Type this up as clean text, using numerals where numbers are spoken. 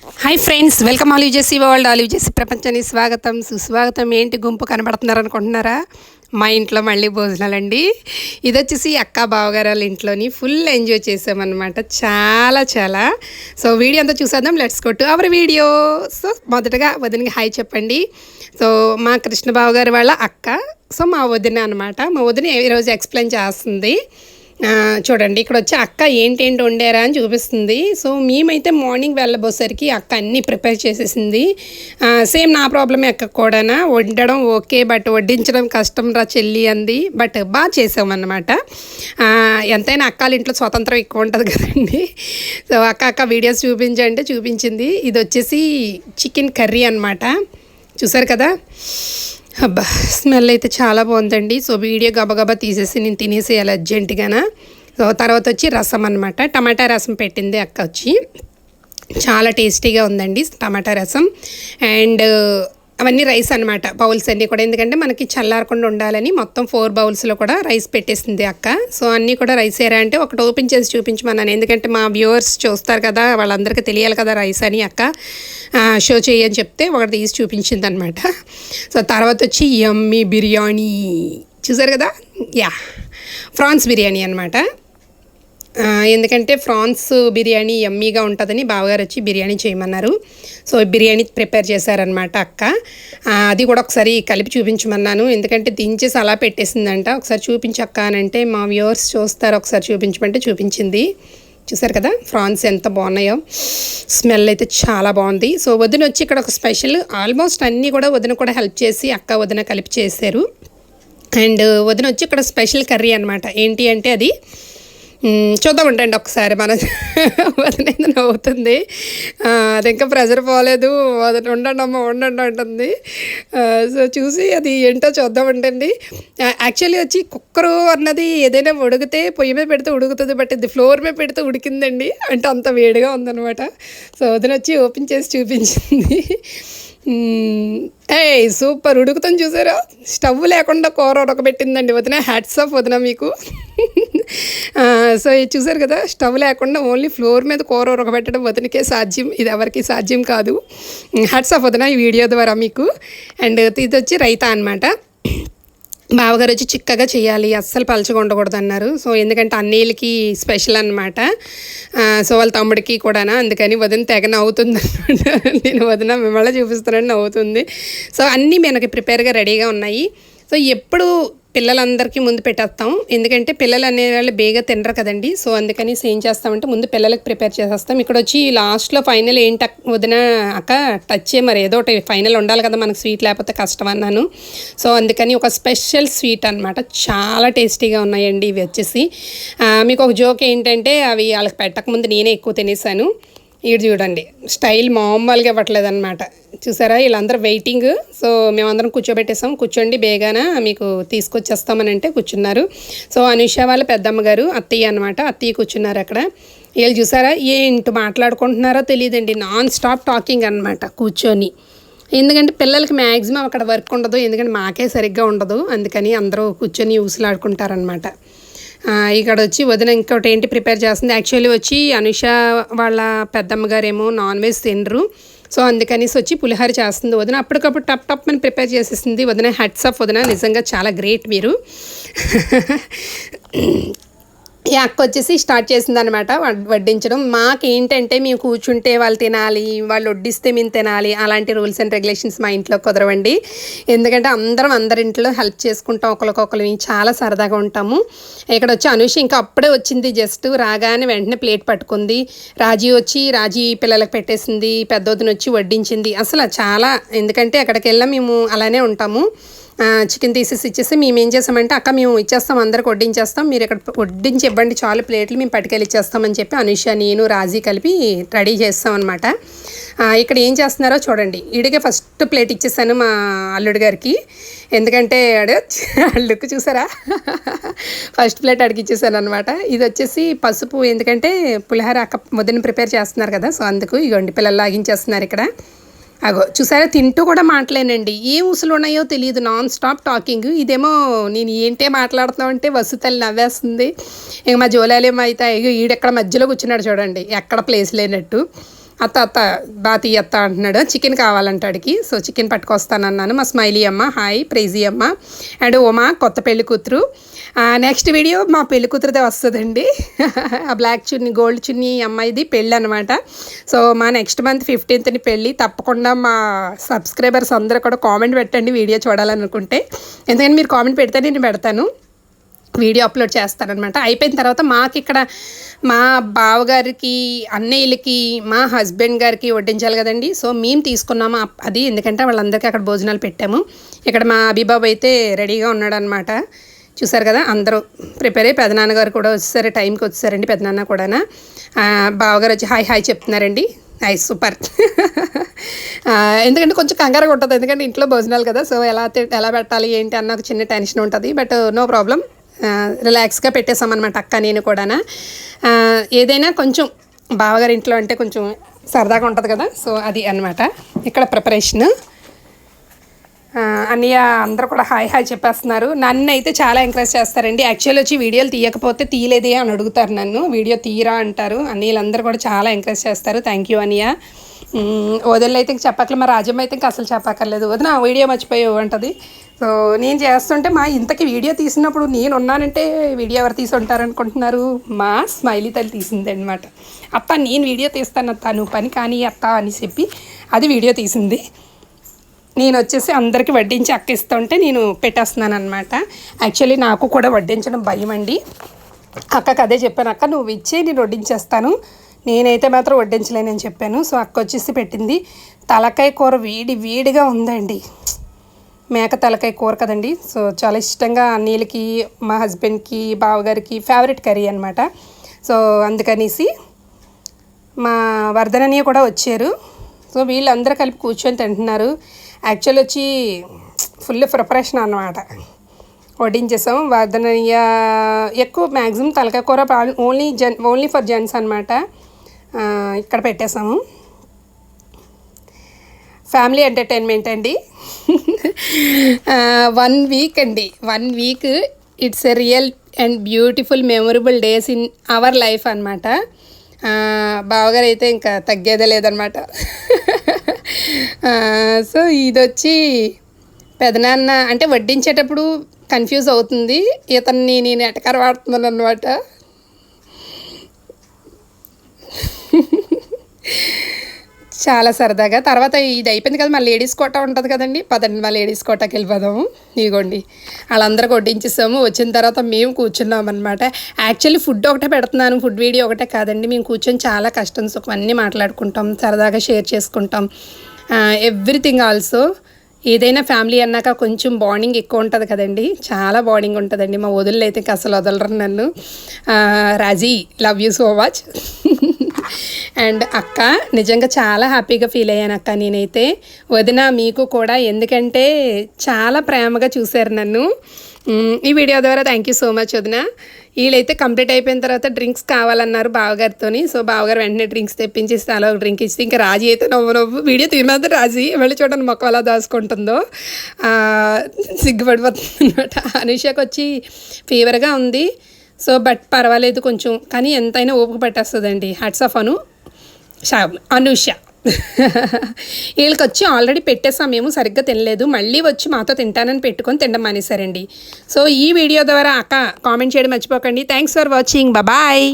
Hi friends, welcome Olive Jessie world. Olive Jessie ప్రపంచానికి స్వాగతం సుస్వాగతం. ఏంటి గుంపు కనబడుతున్నారు అనుకుంటున్నారా? మా ఇంట్లో మళ్ళీ భోజనాలండి. ఇది వచ్చేసి అక్క బావగారు వాళ్ళ ఇంట్లోని ఫుల్ ఎంజాయ్ చేసామన్నమాట. చాలా. సో వీడియో అంతా చూసేద్దాం. Let's go to our video. So మొదటగా వదినకి హాయ్ చెప్పండి. సో మా కృష్ణ బావగారు వాళ్ళ అక్క, సో మా వదిన అనమాట. మా వదిన ఈరోజు ఎక్స్ప్లెయిన్ చేస్తుంది. చూడండి, ఇక్కడ వచ్చి అక్క ఏంటేంటి వండారా అని చూపిస్తుంది. సో మేమైతే మార్నింగ్ వెళ్ళబోసరికి అక్క అన్నీ ప్రిపేర్ చేసేసింది. సేమ్ నా ప్రాబ్లమే అక్క కూడా. వండడం ఓకే, బట్ వడ్డించడం కష్టం రా చెల్లి అంది. బట్ బాగా చేసామన్నమాట. ఎంతైనా అక్కల ఇంట్లో స్వతంత్రం ఎక్కువ ఉంటుంది కదండి. సో అక్క వీడియోస్ చూపించంటే చూపించింది. ఇది వచ్చేసి చికెన్ కర్రీ అనమాట. చూసారు కదా, అబ్బా స్మెల్ అయితే చాలా బాగుందండి. సో వీడియో గబగబా తీసేసి నేను తినేసేయాలి అర్జెంటుగానా. సో తర్వాత వచ్చి రసం అనమాట. టమాటా రసం పెట్టింది అక్క వచ్చి. చాలా టేస్టీగా ఉందండి టమాటా రసం. అండ్ అవన్నీ రైస్ అనమాట, బౌల్స్ అన్నీ కూడా. ఎందుకంటే మనకి చల్లారకుండా ఉండాలని మొత్తం 4 బౌల్స్లో కూడా రైస్ పెట్టేసింది అక్క. సో అన్నీ కూడా రైస్ ఏరా అంటే ఒకటి ఓపెన్ చేసి చూపించమన్నాను. ఎందుకంటే మా వ్యూవర్స్ చూస్తారు కదా, వాళ్ళందరికీ తెలియాలి కదా రైస్ అని. అక్క షో చేయని చెప్తే ఒకటి తీసి చూపించింది అనమాట. సో తర్వాత వచ్చి యమ్మీ బిర్యానీ చూసారు కదా, ఫ్రాన్స్ బిర్యానీ అనమాట. ఎందుకంటే ఫ్రాన్స్ బిర్యానీ యమ్మీగా ఉంటుందని బావగారు వచ్చి బిర్యానీ చేయమన్నారు. సో బిర్యానీ ప్రిపేర్ చేశారనమాట అక్క. అది కూడా ఒకసారి కలిపి చూపించమన్నాను. ఎందుకంటే దించేసి అలా పెట్టేసిందంట. ఒకసారి చూపించక్క అని అంటే మా వ్యూవర్స్ చూస్తారు, ఒకసారి చూపించమంటే చూపించింది. చూసారు కదా ఫ్రాన్స్ ఎంత బాగున్నాయో. స్మెల్ అయితే చాలా బాగుంది. సో వదిన వచ్చి ఇక్కడ ఒక స్పెషల్, ఆల్మోస్ట్ అన్నీ కూడా వదిన కూడా హెల్ప్ చేసి అక్క వదిన కలిపి చేశారు. అండ్ వదిన వచ్చి ఇక్కడ స్పెషల్ కర్రీ అనమాట. ఏంటి అంటే అది చూద్దాం ఉంటండి ఒకసారి. మన వదిన నవ్వుతుంది. అది ఇంకా ప్రెజర్ పోలేదు. ఉండండి అమ్మ ఉండండి అంటుంది. సో చూసి అది ఏంటో చూద్దాం ఉంటండి. యాక్చువల్లీ వచ్చి కుక్కరు అన్నది ఏదైనా ఉడికితే పొయ్యి మీద పెడితే ఉడుకుతుంది, బట్ ఇది ఫ్లోర్ మీద పెడితే ఉడికిందండి. అంటే అంత వేడిగా ఉందన్నమాట. సో వదిన వచ్చి ఓపెన్ చేసి చూపించింది. సూపర్ ఉడుకుతుంది చూసారా. స్టవ్ లేకుండా కూర ఉడకబెట్టిందండి వదిన. హ్యాట్స్ ఆఫ్ వదిన మీకు. సో ఇది చూసారు కదా, స్టవ్ లేకుండా ఓన్లీ ఫ్లోర్ మీద కూర ఉడకబెట్టడం వదినకే సాధ్యం, ఇది ఎవరికి సాధ్యం కాదు. హ్యాట్స్ ఆఫ్ వదిన ఈ వీడియో ద్వారా మీకు. అండ్ ఇది వచ్చి రైతా అనమాట. బావగారు వచ్చి చిక్కగా చేయాలి, అస్సలు పలచగా ఉండకూడదు అన్నారు. సో ఎందుకంటే అన్నీళ్ళకి స్పెషల్ అనమాట. సో వాళ్ళ తమ్ముడికి కూడా, అందుకని వదిన తెగ నవ్వుతుంది అనమాట. నేను వదిన మిమ్మల్ని చూపిస్తున్నాను నవ్వుతుంది. సో అన్నీ మనకి ప్రిపేర్గా రెడీగా ఉన్నాయి. సో ఎప్పుడు పిల్లలందరికీ ముందు పెట్టేస్తాం, ఎందుకంటే పిల్లలు అనేవాళ్ళు బేగా తినరు కదండి. సో అందుకని ఏం చేస్తామంటే ముందు పిల్లలకి ప్రిపేర్ చేసేస్తాం. ఇక్కడ వచ్చి లాస్ట్లో ఫైనల్ ఏంటి వదిన అక్క టచ్ మరి ఏదో ఒకటి ఫైనల్ ఉండాలి కదా మనకు, స్వీట్ లేకపోతే కష్టం అన్నాను. సో అందుకని ఒక స్పెషల్ స్వీట్ అనమాట. చాలా టేస్టీగా ఉన్నాయండి ఇవి వచ్చేసి. మీకు ఒక జోక్ ఏంటంటే అవి వాళ్ళకి పెట్టకముందు నేనే ఎక్కువ తినేసాను. ఇటు చూడండి స్టైల్ మామూలుగా ఇవ్వట్లేదు అనమాట. చూసారా వీళ్ళందరూ వెయిటింగ్. సో మేమందరం కూర్చోబెట్టేసాం, కూర్చోండి బేగాన మీకు తీసుకొచ్చేస్తామని అంటే కూర్చున్నారు. సో అనుష వాళ్ళ పెద్దమ్మగారు అత్తయ్య అనమాట, అత్తయ్య కూర్చున్నారు అక్కడ. వీళ్ళు చూసారా ఏంటి మాట్లాడుకుంటున్నారో తెలియదండి, నాన్ స్టాప్ టాకింగ్ అనమాట కూర్చొని. ఎందుకంటే పిల్లలకి మ్యాక్సిమం అక్కడ వర్క్ ఉండదు, ఎందుకంటే మాకే సరిగ్గా ఉండదు. అందుకని అందరూ కూర్చొని ఊసులాడుకుంటారనమాట. ఇక్కడ వచ్చి వదిన ఇంకోటి ఏంటి ప్రిపేర్ చేస్తుంది. యాక్చువల్లీ వచ్చి అనుష వాళ్ళ పెద్దమ్మగారేమో నాన్ వెజ్ తినరు. సో అందుకని వచ్చి పులిహోర చేస్తుంది వదిన. అప్పటికప్పుడు టప్ అని ప్రిపేర్ చేసేసింది వదిన. హెడ్స్ ఆఫ్ వదిన, నిజంగా చాలా గ్రేట్ మీరు. ఈ అక్క వచ్చేసి స్టార్ట్ చేసిందనమాట వడ్డించడం. మాకేంటంటే మేము కూర్చుంటే వాళ్ళు తినాలి, వాళ్ళు వడ్డిస్తే మేము తినాలి, అలాంటి రూల్స్ అండ్ రెగ్యులేషన్స్ మా ఇంట్లో కుదరవండి. ఎందుకంటే అందరింట్లో హెల్ప్ చేసుకుంటాం, ఒకరికొకరు చాలా సరదాగా ఉంటాము. ఇక్కడ వచ్చి అనుష ఇంకా అప్పుడే వచ్చింది, జస్ట్ రాగానే వెంటనే ప్లేట్ పట్టుకుంది. రాజీ పిల్లలకు పెట్టేసింది, పెద్దోదిన వచ్చి వడ్డించింది. అసలు చాలా, ఎందుకంటే అక్కడికి వెళ్ళా మేము అలానే ఉంటాము. చికెన్ తీసేసి ఇచ్చేసి మేము ఏం చేస్తామంటే అక్క మేము ఇచ్చేస్తాం, అందరికి వడ్డించేస్తాం, మీరు ఇక్కడ వడ్డించి ఇవ్వండి చాలు ప్లేట్లు, మేము పట్టుకెళ్ళి ఇచ్చేస్తామని చెప్పి అనుష నేను రాజీ కలిపి రెడీ చేస్తాం అనమాట. ఇక్కడ ఏం చేస్తున్నారో చూడండి. ఈడికే ఫస్ట్ ప్లేట్ ఇచ్చేసాను మా అల్లుడి గారికి. ఎందుకంటే లుక్ చూసారా, ఫస్ట్ ప్లేట్ అడిగి ఇచ్చేసాను అనమాట. ఇది వచ్చేసి పసుపు, ఎందుకంటే పులిహోర అక్క వదిన ప్రిపేర్ చేస్తున్నారు కదా, సో అందుకు ఇగోండి పిల్లలు లాగించేస్తున్నారు ఇక్కడ. అగో చూసారా తింటూ కూడా మాటలేనండి, ఏ ఊసులు ఉన్నాయో తెలియదు, నాన్ స్టాప్ టాకింగ్. ఇదేమో నేను ఏంటే మాట్లాడుతున్నామంటే వసుతల్లి నవ్వేస్తుంది. ఇక మా జోలాలేమో అయితే ఈడెక్కడ మధ్యలో కూర్చున్నాడు చూడండి, ఎక్కడ ప్లేస్ లేనట్టు. అత్త బాతి అత్త అంటున్నాడు. చికెన్ కావాలంటాడికి. సో చికెన్ పట్టుకొస్తానన్నాను. మా స్మైలీ అమ్మ హాయ్, ప్రైజీ అమ్మ అండ్ ఉమా కొత్త పెళ్లి కూతురు. నెక్స్ట్ వీడియో మా పెళ్లి కూతురుదే వస్తుందండి. ఆ బ్లాక్ చున్నీ గోల్డ్ చున్నీ అమ్మాయిది పెళ్ళి అనమాట. సో మా నెక్స్ట్ మంత్ 15th పెళ్ళి. తప్పకుండా మా సబ్స్క్రైబర్స్ అందరూ కూడా కామెంట్ పెట్టండి వీడియో చూడాలనుకుంటే. ఎందుకంటే మీరు కామెంట్ పెడితే నేను పెడతాను, వీడియో అప్లోడ్ చేస్తారనమాట. అయిపోయిన తర్వాత మాకు ఇక్కడ మా బావగారికి, అన్నయ్యలకి, మా హస్బెండ్ గారికి వడ్డించాలి కదండి. సో మేము తీసుకున్నాము అది, ఎందుకంటే వాళ్ళందరికీ అక్కడ భోజనాలు పెట్టాము. ఇక్కడ మా అభిబాబు అయితే రెడీగా ఉన్నాడు అనమాట. చూసారు కదా అందరూ ప్రిపేర్ అయ్యి. పెదనాన్నగారు కూడా వచ్చేసారు, టైంకి వచ్చేసారండి పెదనాన్న కూడా. బావగారు వచ్చి హాయ్ హాయ్ చెప్తున్నారండి. Hi super. ఎందుకంటే కొంచెం కంగారుగా ఉంటుంది, ఎందుకంటే ఇంట్లో భోజనాలు కదా. సో ఎలా పెట్టాలి ఏంటి అన్న ఒక చిన్న టెన్షన్ ఉంటుంది. బట్ నో ప్రాబ్లం, రిలాక్స్గా పెట్టేసామన్నమాట అక్క నేను కూడా. ఏదైనా కొంచెం బావగారి ఇంట్లో అంటే కొంచెం సరదాగా ఉంటుంది కదా. సో అది అన్నమాట ఇక్కడ ప్రిపరేషన్. అన్నయ్య అందరూ కూడా హాయ్ హాయ్ చెప్పేస్తున్నారు. నన్ను అయితే చాలా ఎంకరేజ్ చేస్తారండి. యాక్చువల్ వచ్చి వీడియోలు తీయకపోతే తీయలేదే అని అడుగుతారు నన్ను, వీడియో తీయరా అంటారు. అన్నయ్యలందరూ కూడా చాలా ఎంకరేజ్ చేస్తారు. థ్యాంక్ యూ అన్నయ్య. వదిలి అయితే చెప్పక్కర్లేదు, మా రాజ్యం అయితే ఇంకా అసలు చెప్పక్కర్లేదు. వదిన వీడియో మర్చిపోయావు అంటది. సో నేను చేస్తుంటే మా ఇంతకి వీడియో తీసినప్పుడు నేను ఉన్నానంటే వీడియో ఎవరు తీసి ఉంటారు అనుకుంటున్నారు? మా స్మైలీ తల్లి తీసింది అనమాట. అత్త నేను వీడియో తీస్తాను అత్త, నువ్వు పని కానీ అత్త అని చెప్పి అది వీడియో తీసింది. నేను వచ్చేసి అందరికీ వడ్డించి అక్క ఇస్తుంటే నేను పెట్టేస్తున్నాను అనమాట. యాక్చువల్లీ నాకు కూడా వడ్డించడం భయం అండి. అక్కకి అదే చెప్పాను, అక్క నువ్వు ఇచ్చే నేను వడ్డించేస్తాను, నేనైతే మాత్రం వడ్డించలేనని చెప్పాను. సో అక్క వచ్చేసి పెట్టింది. తలకాయ కూర వేడిగా ఉందండి. మేక తలకాయ కూర కదండి. సో చాలా ఇష్టంగా అన్నీళ్ళకి, మా హస్బెండ్కి, బావగారికి ఫేవరెట్ కర్రీ అనమాట. సో అందుకనేసి మా వర్ధననీయ కూడా వచ్చారు. సో వీళ్ళందరూ కలిపి కూర్చొని తింటున్నారు. యాక్చువల్ వచ్చి ఫుల్ ప్రిపరేషన్ అన్నమాట. వడ్డించేసాం. వర్ధననీయ ఎక్కువ మ్యాక్సిమం తలకాయ కూర ఓన్లీ ఫర్ జెంట్స్ అనమాట. ఇక్కడ పెట్టేసాము. ఫ్యామిలీ ఎంటర్టైన్మెంట్ అండి. 1 వీక్ అండి, 1 week it's a real and beautiful memorable days in our life అనమాట. బావగారు అయితే ఇంకా తగ్గేదే లేదనమాట. సో ఇది వచ్చి పెదనాన్న అంటే వడ్డించేటప్పుడు కన్ఫ్యూజ్ అవుతుంది, ఇతన్ని నేను ఎటకార వాడుతున్నాను అనమాట. చాలా సరదాగా. తర్వాత ఇది అయిపోయింది కదా, మా లేడీస్ కోటా ఉంటుంది కదండి, పదండి మా లేడీస్ కోటాకి వెళ్ళిపోదాము. ఇదిగోండి వాళ్ళందరికీ వడ్డించేసాము. వచ్చిన తర్వాత మేము కూర్చున్నాం అనమాట. యాక్చువల్లీ ఫుడ్ ఒకటే పెడుతున్నాను, ఫుడ్ వీడియో ఒకటే కాదండి. మేము కూర్చొని చాలా కష్టం సుఖం అన్నీ మాట్లాడుకుంటాం, సరదాగా షేర్ చేసుకుంటాం. Everything also. ఏదైనా ఫ్యామిలీ అన్నాక కొంచెం బాండింగ్ ఎక్కువ ఉంటుంది కదండి, చాలా బాండింగ్ ఉంటుందండి. మా వదిళ్ళు అయితే అసలు వదలరు నన్ను. Raji love you so much. And అక్క నిజంగా చాలా హ్యాపీగా ఫీల్ అయ్యాను అక్క నేనైతే. వదిన మీకు కూడా, ఎందుకంటే చాలా ప్రేమగా చూశారు నన్ను ఈ వీడియో ద్వారా. థ్యాంక్ యూ సో మచ్ వదిన. వీళ్ళైతే కంప్లీట్ అయిపోయిన తర్వాత డ్రింక్స్ కావాలన్నారు బావగారితో. సో బావగారు వెంటనే డ్రింక్స్ తెప్పించి అలా ఒక డ్రింక్ ఇస్తే ఇంకా రాజీ అయితే నవ్వు వీడియో తీరినంత రాజీ మళ్ళీ చూడండి మొక్క అలా దాచుకుంటుందో, సిగ్గుపడిపోతుంది అనమాట. అనుషకు వచ్చి ఫీవర్గా ఉంది. సో బట్ పర్వాలేదు కొంచెం, కానీ ఎంతైనా ఓపిక పట్టేస్తుందండి. Hats off Anusha. వీళ్ళకి వచ్చి ఆల్రెడీ పెట్టేసాం, మేము సరిగ్గా తినలేదు, మళ్ళీ వచ్చి మాతో తింటానని పెట్టుకొని తినడం మానేశారండి. సో ఈ వీడియో ద్వారా అక్క కామెంట్ చేయడం మర్చిపోకండి. Thanks for watching, bye.